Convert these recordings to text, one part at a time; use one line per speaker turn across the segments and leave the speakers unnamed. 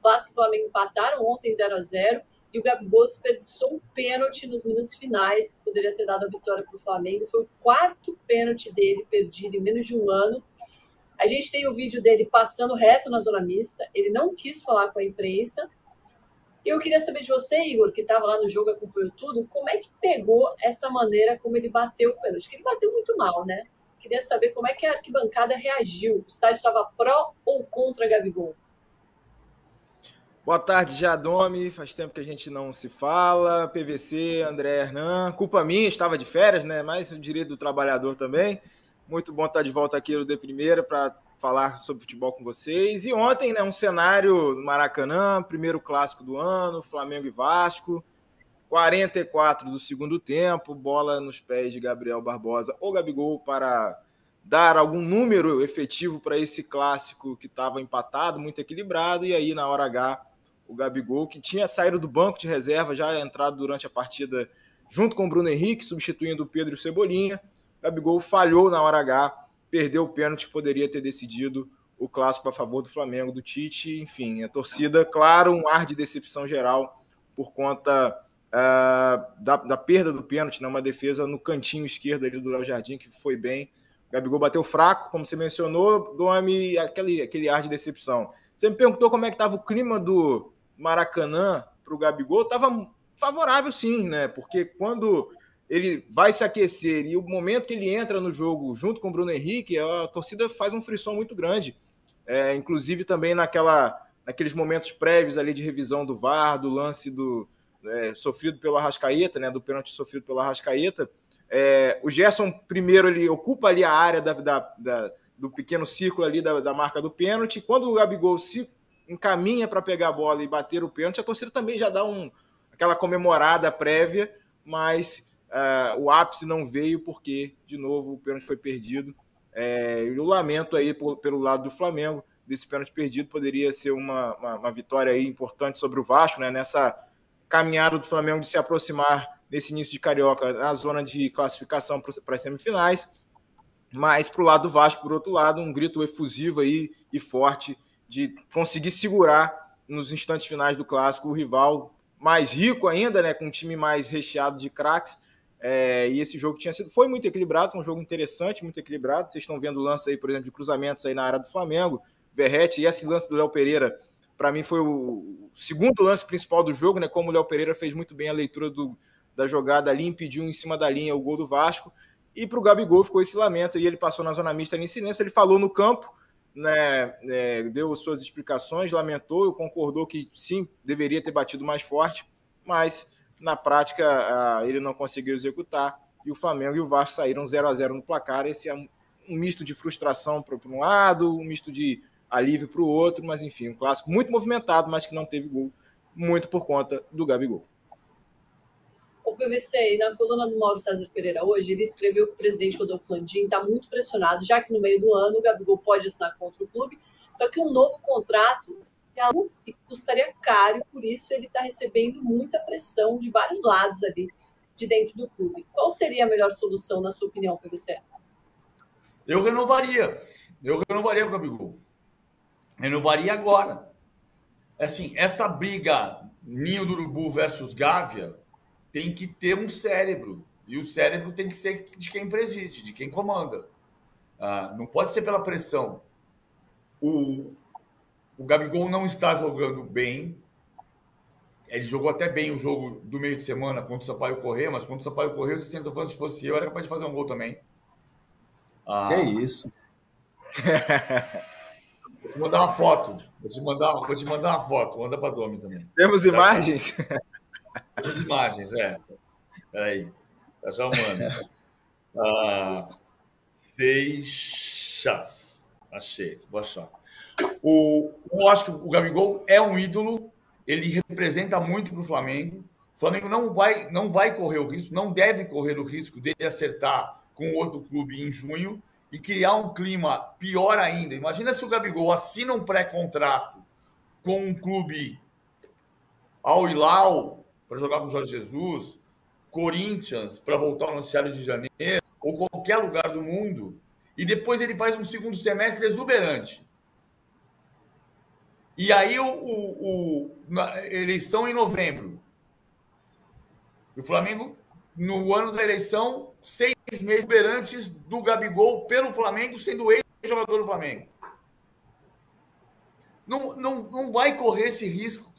Vasco e Flamengo empataram ontem 0-0 e o Gabigol desperdiçou um pênalti nos minutos finais, que poderia ter dado a vitória para o Flamengo. Foi o quarto pênalti dele perdido em menos de um ano. A gente tem o vídeo dele passando reto na zona mista, ele não quis falar com a imprensa. E eu queria saber de você, Igor, que estava lá no jogo, acompanhou tudo, como é que pegou essa maneira como ele bateu o pênalti? Porque ele bateu muito mal, né? Queria saber como é que a arquibancada reagiu. O estádio estava pró ou contra Gabigol?
Boa tarde, Jadome. Faz tempo que a gente não se fala. PVC, André Hernan. Culpa minha, estava de férias, né? Mas o direito do trabalhador também. Muito bom estar de volta aqui no De Primeira para falar sobre futebol com vocês. E ontem, né, um cenário no Maracanã, primeiro clássico do ano, Flamengo e Vasco. 44 do segundo tempo, bola nos pés de Gabriel Barbosa ou Gabigol para dar algum número efetivo para esse clássico que estava empatado, muito equilibrado, e aí na hora H o Gabigol, que tinha saído do banco de reserva, já entrado durante a partida junto com o Bruno Henrique, substituindo o Pedro e o Cebolinha. O Gabigol falhou na hora H, perdeu o pênalti que poderia ter decidido o clássico a favor do Flamengo, do Tite. Enfim, a torcida, claro, um ar de decepção geral por conta da perda do pênalti, né? Uma defesa no cantinho esquerdo ali do Léo Jardim, que foi bem. O Gabigol bateu fraco, como você mencionou, Domi, aquele ar de decepção. Você me perguntou como é que estava o clima do Maracanã para o Gabigol. Estava favorável, sim, né? Porque quando ele vai se aquecer e o momento que ele entra no jogo junto com o Bruno Henrique, a torcida faz um frisson muito grande. Inclusive também naqueles momentos prévios ali de revisão do VAR, do lance sofrido pelo Arrascaeta, né? Do pênalti sofrido pelo Arrascaeta. O Gerson, primeiro, ele ocupa ali a área do pequeno círculo ali da marca do pênalti. Quando o Gabigol se encaminha para pegar a bola e bater o pênalti, a torcida também já dá aquela comemorada prévia, mas o ápice não veio porque, de novo, o pênalti foi perdido. Eu lamento aí pelo lado do Flamengo, desse pênalti perdido, poderia ser uma vitória aí importante sobre o Vasco, né, nessa caminhada do Flamengo de se aproximar nesse início de Carioca, na zona de classificação para as semifinais. Mas para o lado do Vasco, por outro lado, um grito efusivo aí e forte de conseguir segurar nos instantes finais do clássico o rival mais rico ainda, né, com um time mais recheado de craques. E esse jogo foi muito equilibrado, foi um jogo interessante, muito equilibrado. Vocês estão vendo o lance aí, por exemplo, de cruzamentos aí na área do Flamengo, Verratti, e esse lance do Léo Pereira, para mim foi o segundo lance principal do jogo, né, como o Léo Pereira fez muito bem a leitura da jogada ali, impediu em cima da linha o gol do Vasco. E para o Gabigol ficou esse lamento, e ele passou na zona mista ali em silêncio, ele falou no campo, né, deu suas explicações, lamentou, concordou que sim, deveria ter batido mais forte, mas na prática ele não conseguiu executar, e o Flamengo e o Vasco saíram 0-0 no placar. Esse é um misto de frustração para um lado, um misto de alívio para o outro, mas enfim, um clássico muito movimentado, mas que não teve gol, muito por conta do Gabigol.
O PVC, na coluna do Mauro César Pereira hoje, ele escreveu que o presidente Rodolfo Landim está muito pressionado, já que no meio do ano o Gabigol pode assinar contra o clube, só que um novo contrato custaria caro e por isso ele está recebendo muita pressão de vários lados ali de dentro do clube. Qual seria a melhor solução, na sua opinião, PVC?
Eu renovaria o Gabigol. Renovaria agora. Assim, essa briga Ninho do Urubu versus Gávea tem que ter um cérebro. E o cérebro tem que ser de quem preside, de quem comanda. Não pode ser pela pressão. O Gabigol não está jogando bem. Ele jogou até bem o jogo do meio de semana contra o Sampaio Corrêa, mas contra o Sampaio Corrêa, se você falando, se fosse eu, era capaz de fazer um gol também.
Que isso?
Vou te mandar uma foto. Vou te mandar uma foto. Manda para a Domi também.
Temos imagens?
Temos imagens, Peraí. Já mando. Seixas. Achei. Vou achar. Eu acho que o Gabigol é um ídolo. Ele representa muito para o Flamengo. O Flamengo não vai correr o risco, não deve correr o risco dele acertar com outro clube em junho e criar um clima pior ainda. Imagina se o Gabigol assina um pré-contrato com um clube Al Hilal para jogar com o Jorge Jesus, Corinthians para voltar ao noticiário de janeiro, ou qualquer lugar do mundo, e depois ele faz um segundo semestre exuberante. E aí, na eleição em novembro. O Flamengo, no ano da eleição, 6 meses antes do Gabigol pelo Flamengo, sendo ele jogador do Flamengo. Não vai correr esse risco.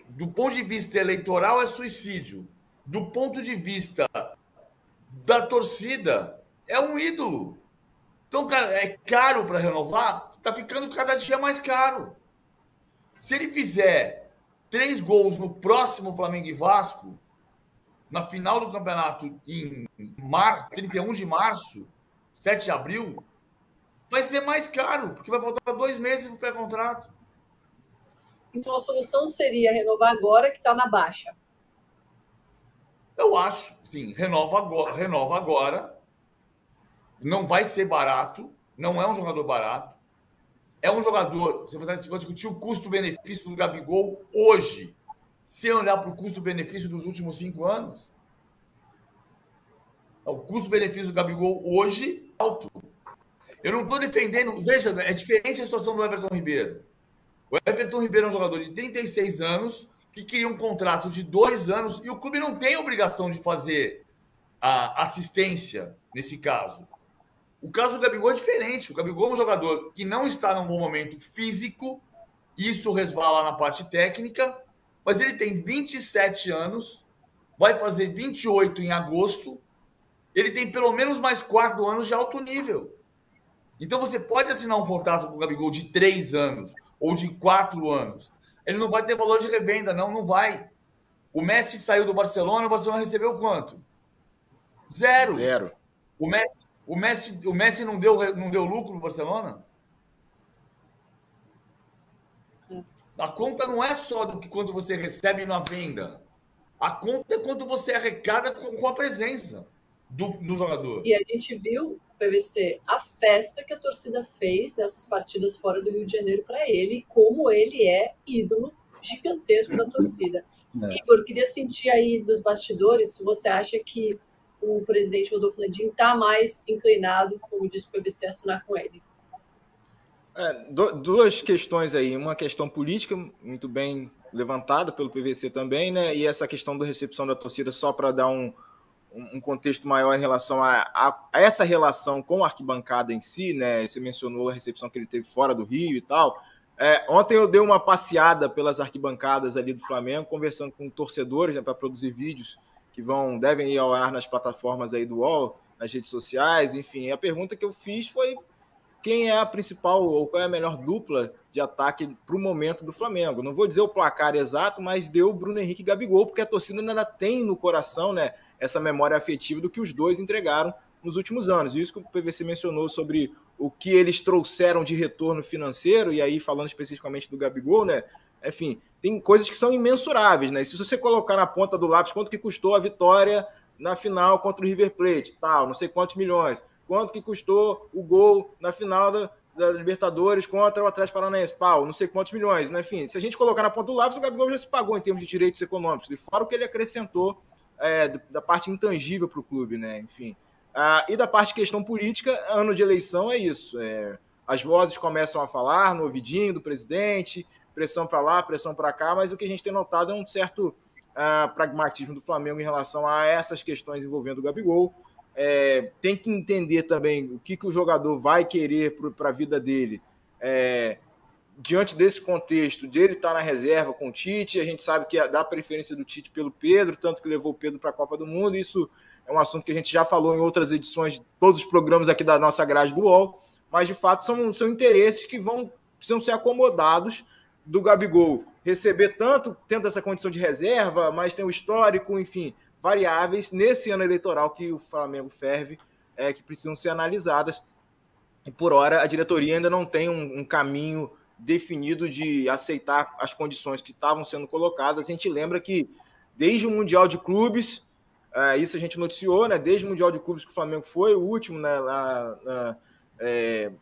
Do ponto de vista eleitoral, é suicídio. Do ponto de vista da torcida, é um ídolo. Então, cara, é caro para renovar? Tá ficando cada dia mais caro. Se ele fizer 3 gols no próximo Flamengo e Vasco, na final do campeonato em 31 de março, 7 de abril, vai ser mais caro, porque vai faltar 2 meses para o pré-contrato.
Então a solução seria renovar agora, que está na baixa.
Eu acho, sim, renova agora. Não vai ser barato, não é um jogador barato. É um jogador, você vai discutir o custo-benefício do Gabigol hoje, sem olhar para o custo-benefício dos últimos 5 anos. O custo-benefício do Gabigol hoje é alto. Eu não estou defendendo, veja, é diferente a situação do Everton Ribeiro. O Everton Ribeiro é um jogador de 36 anos que queria um contrato de 2 anos e o clube não tem obrigação de fazer a assistência nesse caso. O caso do Gabigol é diferente. O Gabigol é um jogador que não está num bom momento físico, isso resvala na parte técnica, mas ele tem 27 anos, vai fazer 28 em agosto, ele tem pelo menos mais 4 anos de alto nível. Então você pode assinar um contrato com o Gabigol de 3 anos ou de 4 anos. Ele não vai ter valor de revenda, não vai. O Messi saiu do Barcelona, o Barcelona recebeu quanto? Zero. O Messi não deu lucro no Barcelona? A conta não é só do que quanto você recebe na venda. A conta é quanto você arrecada com a presença do jogador.
E a gente viu, PVC, a festa que a torcida fez nessas partidas fora do Rio de Janeiro para ele, como ele é ídolo gigantesco da torcida. Igor, queria sentir aí dos bastidores se você acha que o presidente Rodolfo Landim está mais inclinado, como disse o PVC, a assinar com ele.
Duas questões aí. Uma questão política, muito bem levantada pelo PVC também, né? E essa questão da recepção da torcida, só para dar um contexto maior em relação a essa relação com a arquibancada em si, né? Você mencionou a recepção que ele teve fora do Rio e tal. Ontem eu dei uma passeada pelas arquibancadas ali do Flamengo, conversando com torcedores, né, para produzir vídeos que devem ir ao ar nas plataformas aí do UOL, nas redes sociais, enfim. A pergunta que eu fiz foi quem é a principal ou qual é a melhor dupla de ataque para o momento do Flamengo. Não vou dizer o placar exato, mas deu Bruno Henrique e Gabigol, porque a torcida ainda tem no coração, né, essa memória afetiva do que os dois entregaram nos últimos anos. Isso que o PVC mencionou sobre o que eles trouxeram de retorno financeiro, e aí falando especificamente do Gabigol, né? Enfim, tem coisas que são imensuráveis, né? E se você colocar na ponta do lápis quanto que custou a vitória na final contra o River Plate, tal, não sei quantos milhões, quanto que custou o gol na final da Libertadores contra o Atlético Paranaense, pau, não sei quantos milhões, né? Enfim, se a gente colocar na ponta do lápis, o Gabigol já se pagou em termos de direitos econômicos, e fora o que ele acrescentou da parte intangível para o clube, né? Enfim. E da parte de questão política, ano de eleição é isso. As vozes começam a falar no ouvidinho do presidente, pressão para lá, pressão para cá, mas o que a gente tem notado é um certo pragmatismo do Flamengo em relação a essas questões envolvendo o Gabigol. Tem que entender também o que o jogador vai querer para a vida dele. Diante desse contexto de ele estar na reserva com o Tite, a gente sabe que dá preferência do Tite pelo Pedro, tanto que levou o Pedro para a Copa do Mundo. Isso é um assunto que a gente já falou em outras edições de todos os programas aqui da nossa grade do UOL, mas de fato são interesses que precisam ser acomodados do Gabigol receber tanto, tendo essa condição de reserva, mas tem o histórico, enfim, variáveis nesse ano eleitoral que o Flamengo ferve, que precisam ser analisadas. E por hora a diretoria ainda não tem um caminho definido de aceitar as condições que estavam sendo colocadas. A gente lembra que desde o Mundial de Clubes, isso a gente noticiou, né? Desde o Mundial de Clubes que o Flamengo foi, o último, né?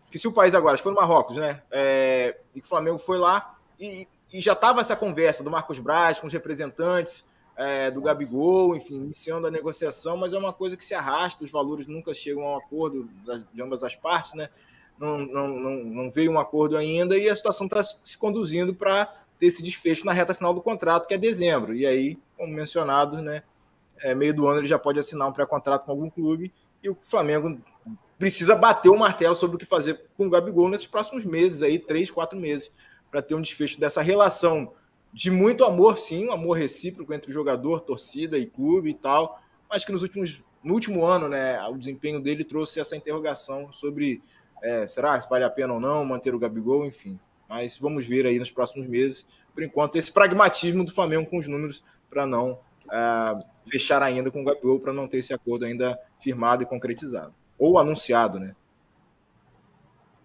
Esqueci o país agora, acho que foi no Marrocos, né? E que o Flamengo foi lá e já estava essa conversa do Marcos Braz com os representantes do Gabigol, enfim, iniciando a negociação, mas é uma coisa que se arrasta, os valores nunca chegam a um acordo de ambas as partes, né? não veio um acordo ainda e a situação está se conduzindo para ter esse desfecho na reta final do contrato, que é dezembro. E aí, como mencionado, né, meio do ano ele já pode assinar um pré-contrato com algum clube e o Flamengo precisa bater o martelo sobre o que fazer com o Gabigol nesses próximos meses, aí 3, 4 meses, para ter um desfecho dessa relação de muito amor, sim, um amor recíproco entre o jogador, torcida e clube e tal, mas que no último ano, né, o desempenho dele trouxe essa interrogação sobre será se vale a pena ou não manter o Gabigol, enfim. Mas vamos ver aí nos próximos meses, por enquanto, esse pragmatismo do Flamengo com os números para não fechar ainda com o Gabigol, para não ter esse acordo ainda firmado e concretizado. Ou anunciado, né?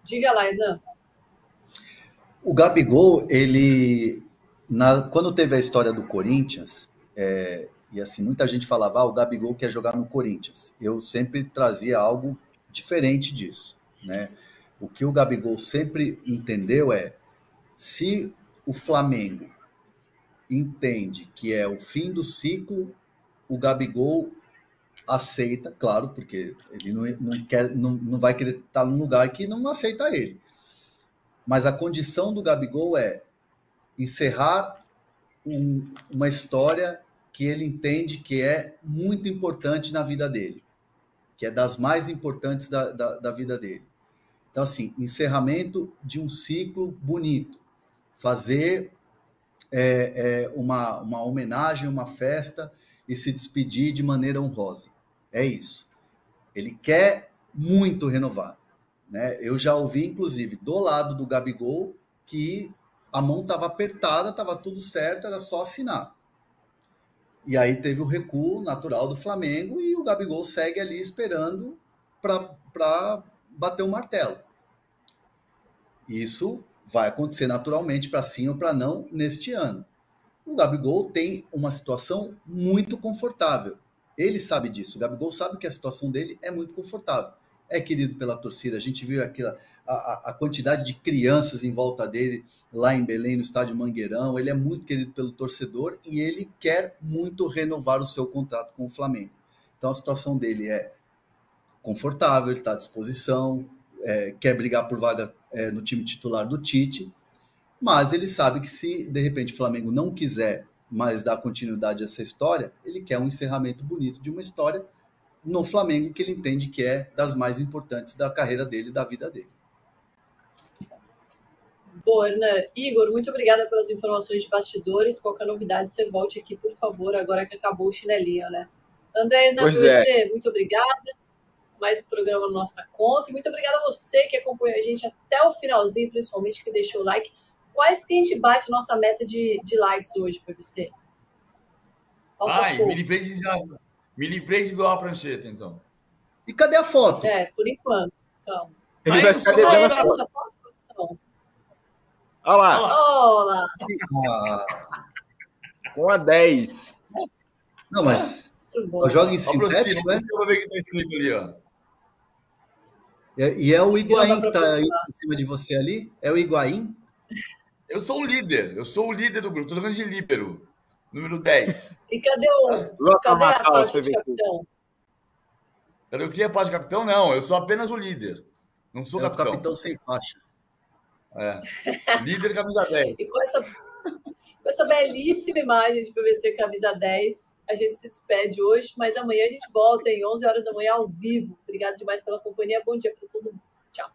Diga lá, Hernan.
O Gabigol, quando teve a história do Corinthians, e assim, muita gente falava, o Gabigol quer jogar no Corinthians. Eu sempre trazia algo diferente disso, né? O que o Gabigol sempre entendeu se o Flamengo entende que é o fim do ciclo, o Gabigol aceita, claro, porque ele não vai querer estar num lugar que não aceita ele. Mas a condição do Gabigol é encerrar uma história que ele entende que é muito importante na vida dele, que é das mais importantes da vida dele. Então, assim, encerramento de um ciclo bonito, fazer uma homenagem, uma festa e se despedir de maneira honrosa. É isso. Ele quer muito renovar, né? Eu já ouvi, inclusive, do lado do Gabigol, que a mão estava apertada, estava tudo certo, era só assinar. E aí teve o recuo natural do Flamengo e o Gabigol segue ali esperando para bater o martelo. Isso vai acontecer naturalmente para sim ou para não neste ano. O Gabigol tem uma situação muito confortável. Ele sabe disso. O Gabigol sabe que a situação dele é muito confortável. É querido pela torcida. A gente viu a quantidade de crianças em volta dele lá em Belém, no estádio Mangueirão. Ele é muito querido pelo torcedor e ele quer muito renovar o seu contrato com o Flamengo. Então a situação dele é confortável, ele está à disposição, quer brigar por vaga no time titular do Tite, mas ele sabe que se de repente o Flamengo não quiser mais dar continuidade a essa história, ele quer um encerramento bonito de uma história no Flamengo que ele entende que é das mais importantes da carreira dele, da vida dele.
Boa, Hernan. Igor, muito obrigada pelas informações de bastidores. Qualquer novidade, você volte aqui, por favor, agora que acabou o chinelinho, né? André, Hernan, PVC, muito obrigada. Mais um programa na nossa conta. E muito obrigada a você que acompanhou a gente até o finalzinho, principalmente que deixou o like. Quais que a gente bate nossa meta de likes hoje, PVC?
Me livrei de doar a prancheta, então.
E cadê a foto?
Por enquanto. Calma.
Ele vai ficar devendo a foto. Olha lá. Com a 10.
Não, mas só joga em sintético, né?
Deixa eu ver o que está escrito ali, ó.
E é o Higuaín que está em cima de você ali? É o Higuaín?
Eu sou o líder do grupo. Estou jogando de líbero, número 10.
E cadê a faixa de capitão?
Cadê o que é faixa de capitão? Não, eu sou apenas o líder. Não sou capitão.
O capitão sem faixa.
Líder camisa 10.
E com essa belíssima imagem de PVC camisa 10, a gente se despede hoje, mas amanhã a gente volta em 11 horas da manhã ao vivo. Obrigado demais pela companhia. Bom dia para todo mundo. Tchau.